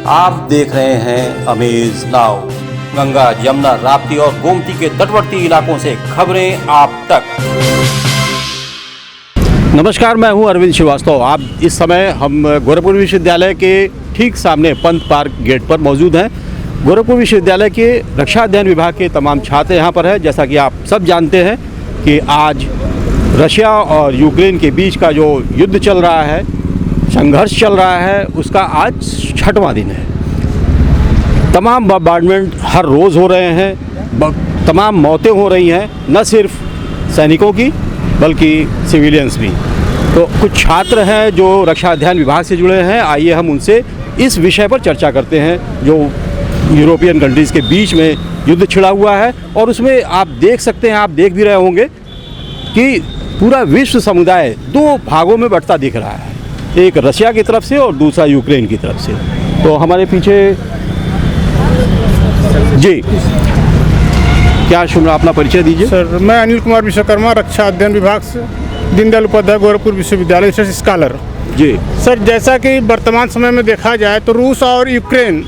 आप देख रहे हैं अमेज नाउ। गंगा, यमुना, राप्ती और गोमती के तटवर्ती इलाकों से खबरें आप तक। नमस्कार, मैं हूं अरविंद श्रीवास्तव। आप इस समय हम गोरखपुर विश्वविद्यालय के ठीक सामने पंत पार्क गेट पर मौजूद हैं। गोरखपुर विश्वविद्यालय के रक्षा अध्ययन विभाग के तमाम छात्र यहाँ पर हैं। जैसा कि आप सब जानते हैं कि आज रशिया और यूक्रेन के बीच का जो युद्ध चल रहा है, संघर्ष चल रहा है, उसका आज 6वां दिन है। तमाम बम्बार्डमेंट हर रोज़ हो रहे हैं, तमाम मौतें हो रही हैं, न सिर्फ सैनिकों की बल्कि सिविलियंस भी। तो कुछ छात्र हैं जो रक्षा अध्ययन विभाग से जुड़े हैं। आइए हम उनसे इस विषय पर चर्चा करते हैं जो यूरोपियन कंट्रीज़ के बीच में युद्ध छिड़ा हुआ है। और उसमें आप देख सकते हैं, आप देख भी रहे होंगे कि पूरा विश्व समुदाय दो भागों में बंटता दिख रहा है, एक रशिया की तरफ से और दूसरा यूक्रेन की तरफ से। तो हमारे पीछे जी क्या सुन, अपना परिचय दीजिए। सर, मैं अनिल कुमार विश्वकर्मा, रक्षा अध्ययन विभाग से, दीनदयाल उपाध्याय गोरखपुर विश्वविद्यालय से स्कॉलर। जी सर, जैसा कि वर्तमान समय में देखा जाए तो रूस और यूक्रेन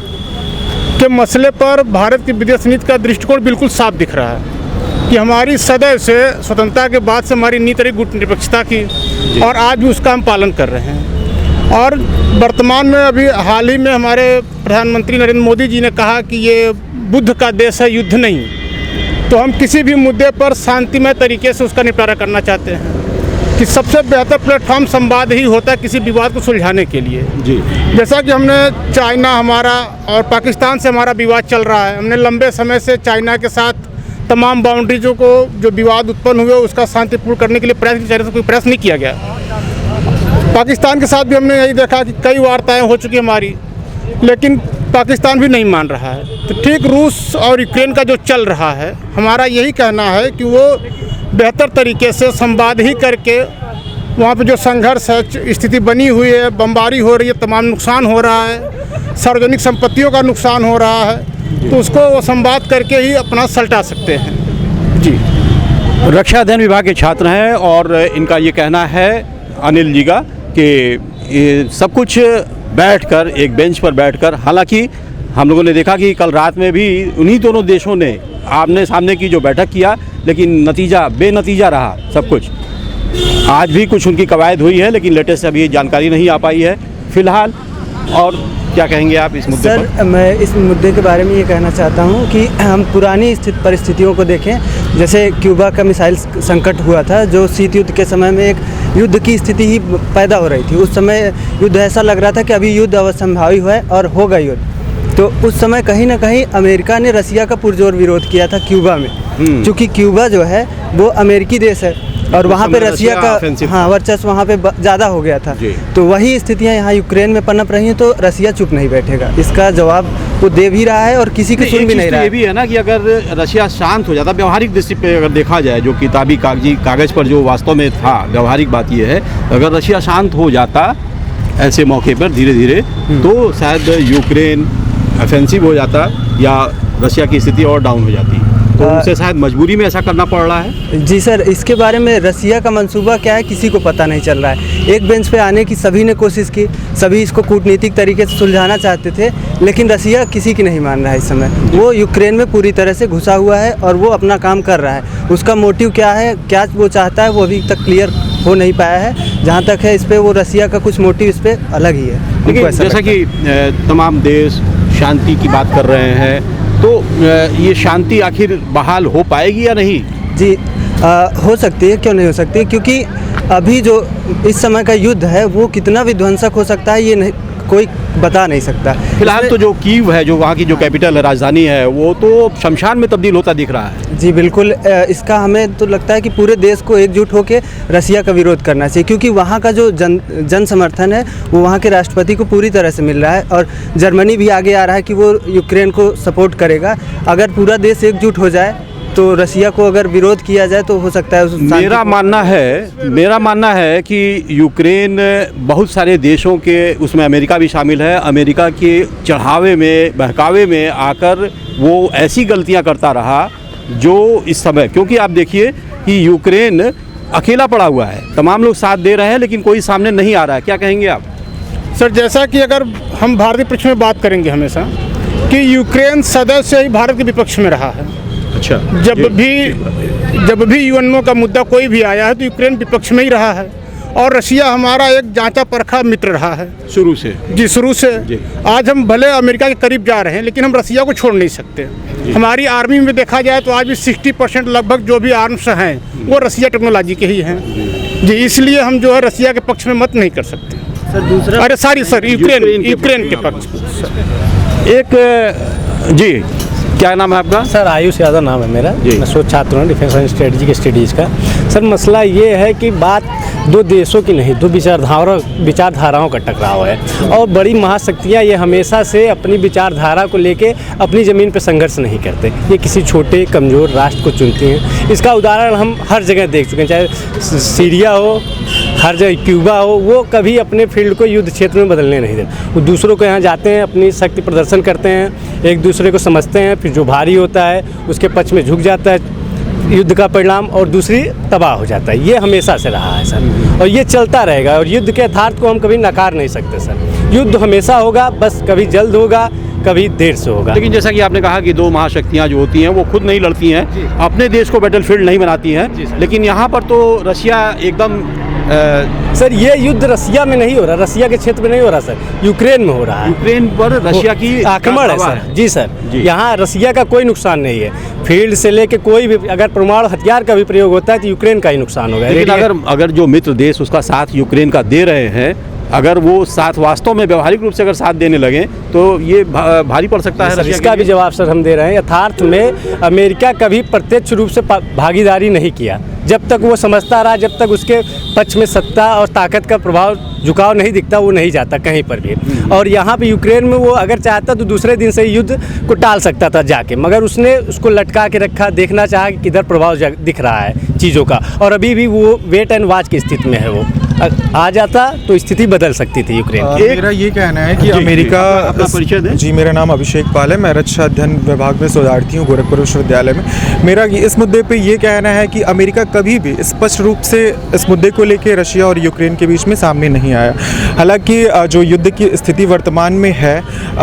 के मसले पर भारत की विदेश नीति का दृष्टिकोण बिल्कुल साफ दिख रहा है कि हमारी सदैव से स्वतंत्रता के बाद से हमारी नीति रही गुटनिरपेक्षता की, और आज भी उसका हम पालन कर रहे हैं। और वर्तमान में अभी हाल ही में हमारे प्रधानमंत्री नरेंद्र मोदी जी ने कहा कि ये बुद्ध का देश है, युद्ध नहीं। तो हम किसी भी मुद्दे पर शांतिमय तरीके से उसका निपटारा करना चाहते हैं कि सबसे बेहतर प्लेटफॉर्म संवाद ही होता है किसी विवाद को सुलझाने के लिए। जी, जैसा कि हमने चाइना हमारा और पाकिस्तान से हमारा विवाद चल रहा है, हमने लंबे समय से चाइना के साथ तमाम बाउंड्रीजों को जो विवाद उत्पन्न हुए उसका शांतिपूर्ण करने के लिए कोई प्रयास नहीं किया गया। पाकिस्तान के साथ भी हमने यही देखा कि कई वार्ताएं हो चुकी हमारी, लेकिन पाकिस्तान भी नहीं मान रहा है। तो ठीक रूस और यूक्रेन का जो चल रहा है, हमारा यही कहना है कि वो बेहतर तरीके से संवाद ही करके वहाँ पे जो संघर्ष है, स्थिति बनी हुई है, बमबारी हो रही है, तमाम नुकसान हो रहा है, सार्वजनिक संपत्तियों का नुकसान हो रहा है, तो उसको वो संवाद करके ही अपना सलटा सकते हैं। जी, रक्षा अध्ययन विभाग के छात्र हैं और इनका ये कहना है, अनिल जी का, कि ये सब कुछ बैठकर एक बेंच पर बैठकर, हालांकि हम लोगों ने देखा कि कल रात में भी उन्हीं दोनों देशों ने आमने सामने की जो बैठक किया, लेकिन नतीजा बेनतीजा रहा सब कुछ। आज भी कुछ उनकी कवायद हुई है, लेकिन लेटेस्ट अभी जानकारी नहीं आ पाई है फिलहाल। और क्या कहेंगे आप इस मुद्दे पर? सर, मैं इस मुद्दे के बारे में ये कहना चाहता हूँ कि हम पुरानी परिस्थितियों को देखें। जैसे क्यूबा का मिसाइल संकट हुआ था, जो शीत युद्ध के समय में एक युद्ध की स्थिति ही पैदा हो रही थी। उस समय युद्ध ऐसा लग रहा था कि अभी युद्ध अवसंभावी है और होगा युद्ध। तो उस समय कहीं ना कहीं अमेरिका ने रसिया का पुरजोर विरोध किया था क्यूबा में, क्योंकि क्यूबा जो है वो अमेरिकी देश है और वहाँ पे रसिया का वर्चस्व वहाँ पे ज़्यादा हो गया था। तो वही स्थितियाँ यहाँ यूक्रेन में पनप रही हैं, तो रसिया चुप नहीं बैठेगा। इसका जवाब वो दे भी रहा है और किसी की सुन भी नहीं रहा है। ये भी है ना कि अगर रसिया शांत हो जाता, व्यवहारिक दृष्टि पे अगर देखा जाए, जो किताबी कागज़ पर जो वास्तव में था, व्यवहारिक बात ये है, अगर रसिया शांत हो जाता ऐसे मौके पर धीरे धीरे, तो शायद यूक्रेन ऑफेंसिव हो जाता या रसिया की स्थिति और डाउन हो जाती। तो उनसे शायद मजबूरी में ऐसा करना पड़ रहा है। जी सर, इसके बारे में रसिया का मंसूबा क्या है किसी को पता नहीं चल रहा है। एक बेंच पे आने की सभी ने कोशिश की, सभी इसको कूटनीतिक तरीके से सुलझाना चाहते थे, लेकिन रसिया किसी की नहीं मान रहा है इस समय। वो यूक्रेन में पूरी तरह से घुसा हुआ है और वो अपना काम कर रहा है। उसका मोटिव क्या है, क्या वो चाहता है, वो अभी तक क्लियर हो नहीं पाया है। जहाँ तक है इस पर वो रसिया का कुछ मोटिव इस पर अलग ही है। लेकिन जैसा कि तमाम देश शांति की बात कर रहे हैं, तो ये शांति आखिर बहाल हो पाएगी या नहीं? जी, हो सकती है, क्यों नहीं हो सकती, क्योंकि अभी जो इस समय का युद्ध है वो कितना विध्वंसक हो सकता है ये नहीं कोई बता नहीं सकता। फिलहाल तो जो कीव है, जो वहाँ की जो कैपिटल है, राजधानी है, वो तो शमशान में तब्दील होता दिख रहा है। जी बिल्कुल, इसका हमें तो लगता है कि पूरे देश को एकजुट होकर रसिया का विरोध करना चाहिए, क्योंकि वहाँ का जो जन समर्थन है वो वहाँ के राष्ट्रपति को पूरी तरह से मिल रहा है। और जर्मनी भी आगे आ रहा है कि वो यूक्रेन को सपोर्ट करेगा। अगर पूरा देश एकजुट हो जाए तो रसिया को अगर विरोध किया जाए तो हो सकता है। मेरा मानना है कि यूक्रेन बहुत सारे देशों के, उसमें अमेरिका भी शामिल है, अमेरिका के चढ़ावे में, बहकावे में आकर वो ऐसी गलतियां करता रहा जो इस समय, क्योंकि आप देखिए कि यूक्रेन अकेला पड़ा हुआ है, तमाम लोग साथ दे रहे हैं लेकिन कोई सामने नहीं आ रहा है। क्या कहेंगे आप? सर, जैसा कि अगर हम भारतीय पक्ष में बात करेंगे हमेशा कि यूक्रेन सदस्य ही भारत के विपक्ष में रहा है। अच्छा। जब भी यूएनओ का मुद्दा कोई भी आया है तो यूक्रेन विपक्ष में ही रहा है और रशिया हमारा एक जांचा परखा मित्र रहा है शुरू से। जी, शुरू से जी। आज हम भले अमेरिका के करीब जा रहे हैं लेकिन हम रसिया को छोड़ नहीं सकते। हमारी आर्मी में देखा जाए तो आज भी 60% लगभग जो भी आर्म्स हैं वो रसिया टेक्नोलॉजी के ही हैं जी, इसलिए हम जो है रसिया के पक्ष में मत नहीं कर सकते। सर दूसरा, अरे सर यूक्रेन के पक्ष। एक जी, क्या नाम है आपका? सर आयुष यादव नाम है मेरा। जी। मैं शोध छात्र हूँ डिफेंस एंड स्ट्रेटजिक स्टडीज़ का। सर मसला ये है कि बात दो देशों की नहीं, दो विचारधाराओं का टकराव है और बड़ी महाशक्तियाँ ये हमेशा से अपनी विचारधारा को लेके अपनी ज़मीन पर संघर्ष नहीं करते। ये किसी छोटे कमज़ोर राष्ट्र को चुनती हैं। इसका उदाहरण हम हर जगह देख चुके हैं, चाहे सीरिया हो, हर जगह क्यूबा हो, वो कभी अपने फील्ड को युद्ध क्षेत्र में बदलने नहीं देते। वो दूसरों के यहाँ जाते हैं, अपनी शक्ति प्रदर्शन करते हैं, एक दूसरे को समझते हैं, फिर जो भारी होता है उसके पक्ष में झुक जाता है युद्ध का परिणाम और दूसरी तबाह हो जाता है। ये हमेशा से रहा है सर और ये चलता रहेगा और युद्ध के यथार्थ को हम कभी नकार नहीं सकते सर। युद्ध हमेशा होगा, बस कभी जल्द होगा, कभी देर से होगा। लेकिन जैसा कि आपने कहा कि दो महाशक्तियां जो होती हैं वो खुद नहीं लड़ती हैं, अपने देश को बैटलफील्ड नहीं बनाती हैं, लेकिन यहाँ पर तो रशिया एकदम सर ये युद्ध रसिया में नहीं हो रहा, रसिया के क्षेत्र में नहीं हो रहा सर, यूक्रेन में हो रहा है। यूक्रेन पर रशिया की आक्रमण है सर। जी सर, यहाँ रसिया का कोई नुकसान नहीं है। फील्ड से लेके कोई भी अगर परमाणु हथियार का भी प्रयोग होता है तो यूक्रेन का ही नुकसान होगा। लेकिन अगर जो मित्र देश उसका साथ यूक्रेन का दे रहे हैं, अगर वो साथ वास्तव में व्यवहारिक रूप से अगर साथ देने लगे तो ये भारी पड़ सकता है सर, रशिया इसका भी जवाब सर हम दे रहे हैं। यथार्थ में अमेरिका कभी प्रत्यक्ष रूप से भागीदारी नहीं किया। जब तक वो समझता रहा, जब तक उसके पक्ष में सत्ता और ताकत का प्रभाव झुकाव नहीं दिखता, वो नहीं जाता कहीं पर भी। और यहाँ पे यूक्रेन में वो अगर चाहता तो दूसरे दिन से युद्ध को टाल सकता था जाके, मगर उसने उसको लटका के रखा, देखना चाहा कि किधर प्रभाव दिख रहा है चीज़ों का, और अभी भी वो वेट एंड वॉच की स्थिति में है। वो आ जाता तो स्थिति बदल सकती थी यूक्रेन की। मेरा ये कहना है कि अमेरिका, अपना परिचय दें। जी, मेरा नाम अभिषेक पाल है, मैं रक्षा अध्ययन विभाग में शोधार्थी हूँ गोरखपुर विश्वविद्यालय में। मेरा इस मुद्दे पे ये कहना है कि अमेरिका कभी भी स्पष्ट रूप से इस मुद्दे को लेकर रशिया और यूक्रेन के बीच में सामने नहीं आया। हालांकि जो युद्ध की स्थिति वर्तमान में है,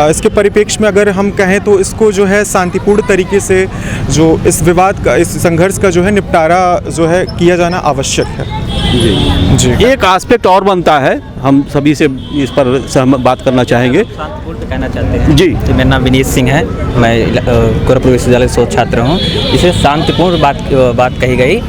इसके परिप्रेक्ष्य में अगर हम कहें तो इसको जो है शांतिपूर्ण तरीके से जो इस विवाद का, इस संघर्ष का जो है निपटारा जो है किया जाना आवश्यक है। जी। एक एस्पेक्ट और बनता है, हम सभी से इस पर सहमत बात करना चाहेंगे। शांतिपूर्ण कहना चाहते हैं जी। मेरा नाम विनीत सिंह है, मैं गोरखपुर विश्वविद्यालय शोध छात्र हूँ। इसे शांतिपूर्ण बात कही गई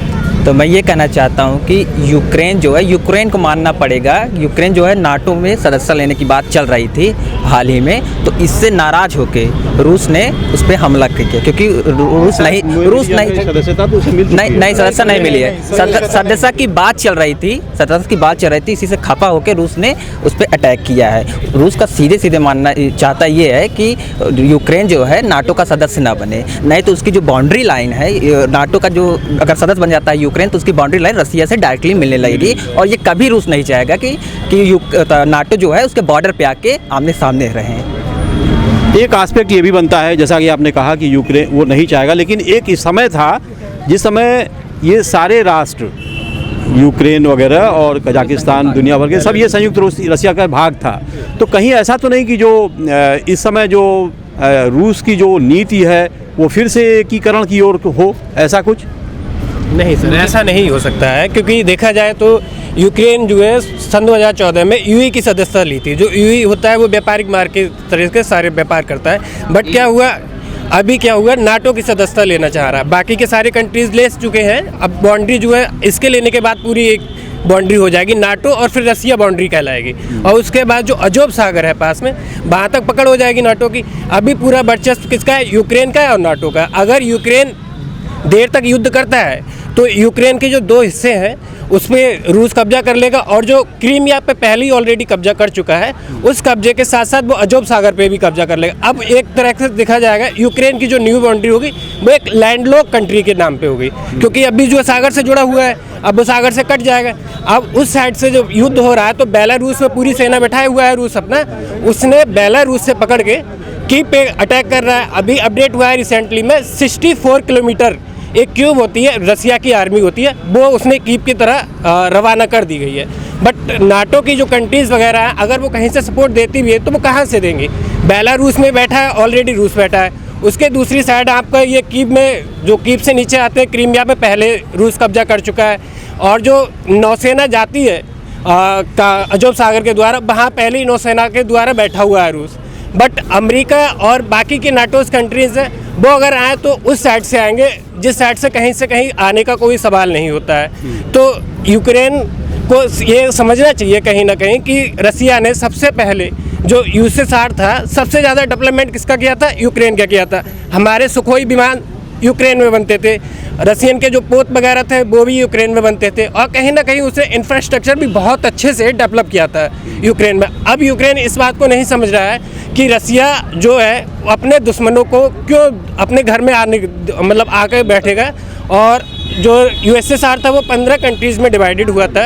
तो मैं ये कहना चाहता हूँ कि यूक्रेन जो है, यूक्रेन को मानना पड़ेगा। यूक्रेन जो है नाटो में सदस्य लेने की बात चल रही थी हाल ही में, तो इससे नाराज होके रूस ने उस पर हमला किया, क्योंकि रूस नहीं सदस्यता नहीं मिली है, सदस्यता की बात चल रही थी, इसी से खपा होकर रूस ने उस पर अटैक किया है। रूस का सीधे मानना चाहता ये है कि यूक्रेन जो है नाटो का सदस्य ना बने, नहीं तो उसकी जो बाउंड्री लाइन है, नाटो का जो अगर सदस्य बन जाता है यूक्रेन तो उसकी बाउंड्री लाइन रसिया से डायरेक्टली मिलने लगेगी, और ये कभी रूस नहीं चाहेगा कि नाटो जो है उसके बॉर्डर पे आके आमने सामने रहें। एक एस्पेक्ट ये भी बनता है, जैसा कि आपने कहा कि यूक्रेन वो नहीं चाहेगा, लेकिन एक समय था जिस समय ये सारे राष्ट्र यूक्रेन वगैरह और कजाकिस्तान, दुनिया भर के सब ये संयुक्त रसिया का भाग था। तो कहीं ऐसा तो नहीं कि जो इस समय जो रूस की जो नीति है वो फिर से एकीकरण की ओर हो, ऐसा कुछ? नहीं सर, ऐसा नहीं हो सकता है, क्योंकि देखा जाए तो यूक्रेन जो है सन 2014 में यूई की सदस्यता ली थी। जो यूई होता है वो व्यापारिक मार्ग के तरीके से सारे व्यापार करता है, बट क्या हुआ, अभी क्या हुआ, नाटो की सदस्यता लेना चाह रहा है। बाकी के सारे कंट्रीज ले चुके हैं। अब बाउंड्री जो है इसके लेने के बाद पूरी एक बाउंड्री हो जाएगी नाटो, और फिर रसिया बाउंड्री कहलाएगी, और उसके बाद जो अजोब सागर है पास में, वहाँ तक पकड़ हो जाएगी नाटो की। अभी पूरा वर्चस्व किसका है? यूक्रेन का है और नाटो का। अगर यूक्रेन देर तक युद्ध करता है तो यूक्रेन के जो दो हिस्से हैं उसमें रूस कब्जा कर लेगा, और जो क्रीमिया पे पहले ही ऑलरेडी कब्जा कर चुका है, उस कब्जे के साथ साथ वो अजोब सागर पे भी कब्जा कर लेगा। अब एक तरह से देखा जाएगा यूक्रेन की जो न्यू बाउंड्री होगी वो एक लैंडलॉक कंट्री के नाम पे होगी, क्योंकि अभी जो सागर से जुड़ा हुआ है अब वो सागर से कट जाएगा। अब उस साइड से जो युद्ध हो रहा है तो बेलारूस में पूरी सेना बैठाया हुआ है रूस अपना, उसने बेलारूस से पकड़ के कीव पे अटैक कर रहा है। अभी अपडेट हुआ है रिसेंटली में 64 किलोमीटर एक क्यूब होती है, रसिया की आर्मी होती है, वो उसने कीव की तरह रवाना कर दी गई है। बट नाटो की जो कंट्रीज़ वगैरह हैं, अगर वो कहीं से सपोर्ट देती भी है तो वो कहाँ से देंगी? बेलारूस में बैठा है, ऑलरेडी रूस बैठा है। उसके दूसरी साइड आपका ये कीव में, जो कीव से नीचे आते हैं, क्रीमिया पे पहले रूस कब्जा कर चुका है। और जो नौसेना जाती है अजोब सागर के द्वारा, वहाँ पहले ही नौसेना के द्वारा बैठा हुआ है रूस। बट अमेरिका और बाकी के नाटोज कंट्रीज़ हैं, वो अगर आए तो उस साइड से आएंगे, जिस साइड से कहीं आने का कोई सवाल नहीं होता है। तो यूक्रेन को ये समझना चाहिए कहीं ना कहीं कि रसिया ने सबसे पहले जो यूएसएसआर था, सबसे ज़्यादा डेवलपमेंट किसका किया था? यूक्रेन का किया था। हमारे सुखोई विमान यूक्रेन में बनते थे, रसियन के जो पोत वगैरह थे वो भी यूक्रेन में बनते थे, और कहीं ना कहीं उसे इंफ्रास्ट्रक्चर भी बहुत अच्छे से डेवलप किया था यूक्रेन में। अब यूक्रेन इस बात को नहीं समझ रहा है कि रसिया जो है अपने दुश्मनों को क्यों अपने घर में मतलब आकर बैठेगा। और जो यूएसएसआर था वो 15 कंट्रीज़ में डिवाइडेड हुआ था।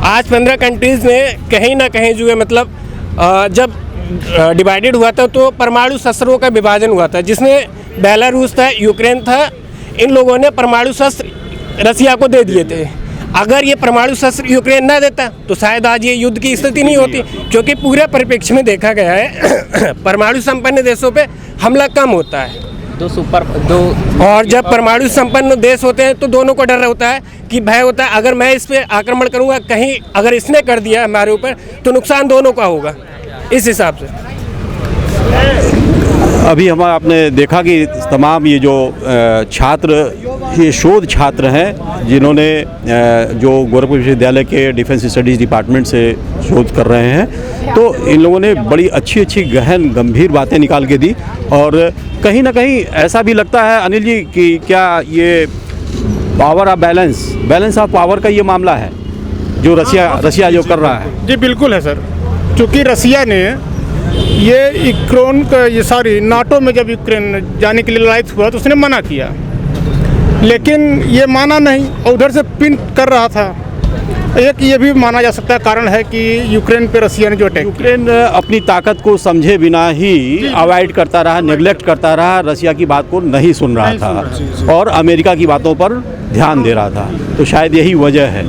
आज 15 कंट्रीज़ में कहीं ना कहीं जो है मतलब जब डिवाइडेड हुआ था तो परमाणु शस्त्रों का विभाजन हुआ था, जिसमें बेलारूस था, यूक्रेन था। इन लोगों ने परमाणु शस्त्र रसिया को दे दिए थे। अगर ये परमाणु शस्त्र यूक्रेन ना देता तो शायद आज ये युद्ध की स्थिति नहीं होती, क्योंकि पूरे परिप्रेक्ष्य में देखा गया है परमाणु संपन्न देशों पे हमला कम होता है। और जब परमाणु संपन्न देश होते हैं तो दोनों को डर होता है कि भय होता है, अगर मैं इस पर आक्रमण करूंगा, कहीं अगर इसने कर दिया हमारे ऊपर तो नुकसान दोनों का होगा। इस हिसाब से अभी आपने देखा कि तमाम ये जो छात्र, ये शोध छात्र हैं जिन्होंने जो गोरखपुर विश्वविद्यालय के डिफेंस स्टडीज़ डिपार्टमेंट से शोध कर रहे हैं, तो इन लोगों ने बड़ी अच्छी गहन गंभीर बातें निकाल के दी। और कहीं ना कहीं ऐसा भी लगता है अनिल जी कि क्या ये power of balance of power का ये मामला है जो रसिया जो कर रहा है? जी बिल्कुल है सर, क्योंकि रसिया ने ये नाटो में जब यूक्रेन जाने के लिए लड़ाई हुआ तो उसने मना किया, लेकिन ये माना नहीं और उधर से पिन कर रहा था। एक ये भी माना जा सकता है कारण है कि यूक्रेन पे रसिया ने जो अटैक, यूक्रेन अपनी ताकत को समझे बिना ही अवॉइड करता रहा, नेग्लेक्ट करता रहा, रसिया की बात को नहीं सुन रहा था और अमेरिका की बातों पर ध्यान दे रहा था। तो शायद यही वजह है।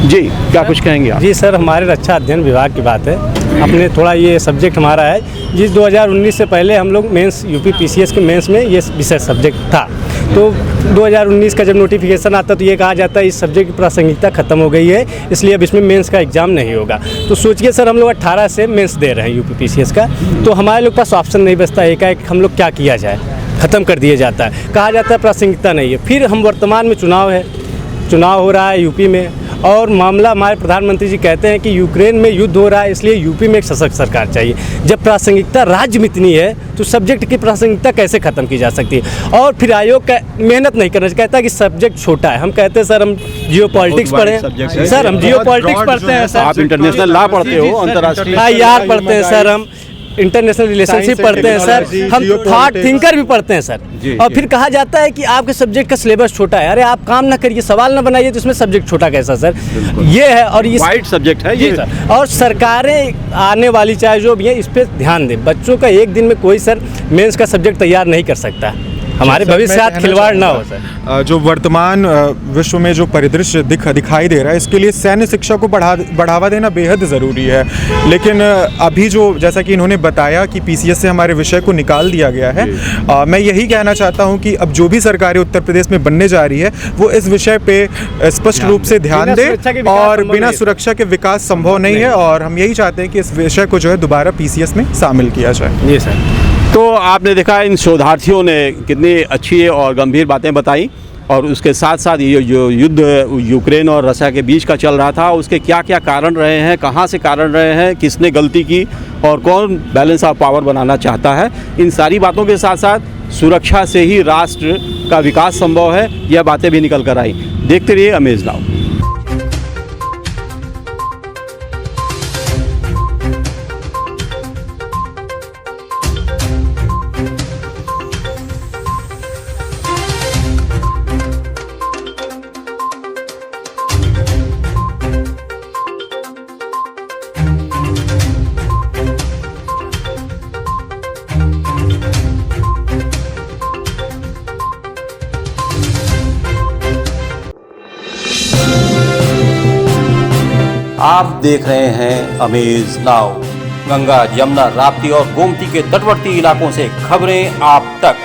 जी क्या कुछ कहेंगे आप? जी सर, हमारे रक्षा अध्ययन विभाग की बात है। अपने थोड़ा ये सब्जेक्ट हमारा है, जिस 2019 से पहले हम लोग मेंस यूपी पीसीएस के मेंस में ये विषय सब्जेक्ट था। तो 2019 का जब नोटिफिकेशन आता तो ये कहा जाता है इस सब्जेक्ट की प्रासंगिकता खत्म हो गई है, इसलिए अब इसमें मेंस का एग्जाम नहीं होगा। तो सोचिए सर, हम लोग 18 से मेंस दे रहे हैं यूपी पीसीएस का, तो हमारे लोग पास ऑप्शन नहीं बचता, एकाएक हम लोग क्या किया जाए, ख़त्म कर दिया जाता है। कहा जाता है प्रासंगिकता नहीं है। फिर हम वर्तमान में चुनाव हो रहा है यूपी में, और मामला हमारे प्रधानमंत्री जी कहते हैं कि यूक्रेन में युद्ध हो रहा है, इसलिए यूपी में एक सशक्त सरकार चाहिए। जब प्रासंगिकता राज्य में इतनी है तो सब्जेक्ट की प्रासंगिकता कैसे खत्म की जा सकती है? और फिर आयोग का मेहनत नहीं करना, कहता है कि सब्जेक्ट छोटा है। हम कहते हैं सर हम जियो पॉलिटिक्स पढ़े, सर हम जियो पॉलिटिक्स पढ़ते हैं सर, आप इंटरनेशनल लॉ पढ़ते हो, अंतर्राष्ट्रीय IR पढ़ते हैं सर, हम इंटरनेशनल रिलेशनशिप पढ़ते हैं सर, हम थॉट थिंकर भी पढ़ते हैं सर। और फिर कहा जाता है कि आपके सब्जेक्ट का सिलेबस छोटा है। अरे आप काम ना करिए, सवाल ना बनाइए तो इसमें सब्जेक्ट छोटा कैसा सर? ये है। और ये वाइड सब्जेक्ट है ये सर। और सरकारें आने वाली चाहे जो भी है इस पर ध्यान दें। बच्चों का एक दिन में कोई सर मेंस का सब्जेक्ट तैयार नहीं कर सकता, हमारे भविष्य के साथ खिलवाड़ ना हो सर। जो वर्तमान विश्व में जो परिदृश्य दिखाई दे रहा है, इसके लिए सैन्य शिक्षा को बढ़ावा देना बेहद ज़रूरी है। लेकिन अभी जो जैसा कि इन्होंने बताया कि पीसीएस से हमारे विषय को निकाल दिया गया है, मैं यही कहना चाहता हूं कि अब जो भी सरकारें उत्तर प्रदेश में बनने जा रही है वो इस विषय पे स्पष्ट रूप से ध्यान दे, और बिना सुरक्षा के विकास संभव नहीं है। और हम यही चाहते हैं कि इस विषय को जो है दोबारा पीसीएस में शामिल किया जाए। जी सर। तो आपने देखा इन शोधार्थियों ने कितनी अच्छी और गंभीर बातें बताई, और उसके साथ साथ ये जो युद्ध यूक्रेन और रसिया के बीच का चल रहा था उसके क्या क्या कारण रहे हैं, कहाँ से कारण रहे हैं, किसने गलती की और कौन बैलेंस ऑफ पावर बनाना चाहता है, इन सारी बातों के साथ साथ सुरक्षा से ही राष्ट्र का विकास संभव है, यह बातें भी निकल कर आई। देखते रहिए अमेज नाउ। आप देख रहे हैं अमेज नाउ। गंगा, यमुना, राप्ती और गोमती के तटवर्ती इलाकों से खबरें आप तक।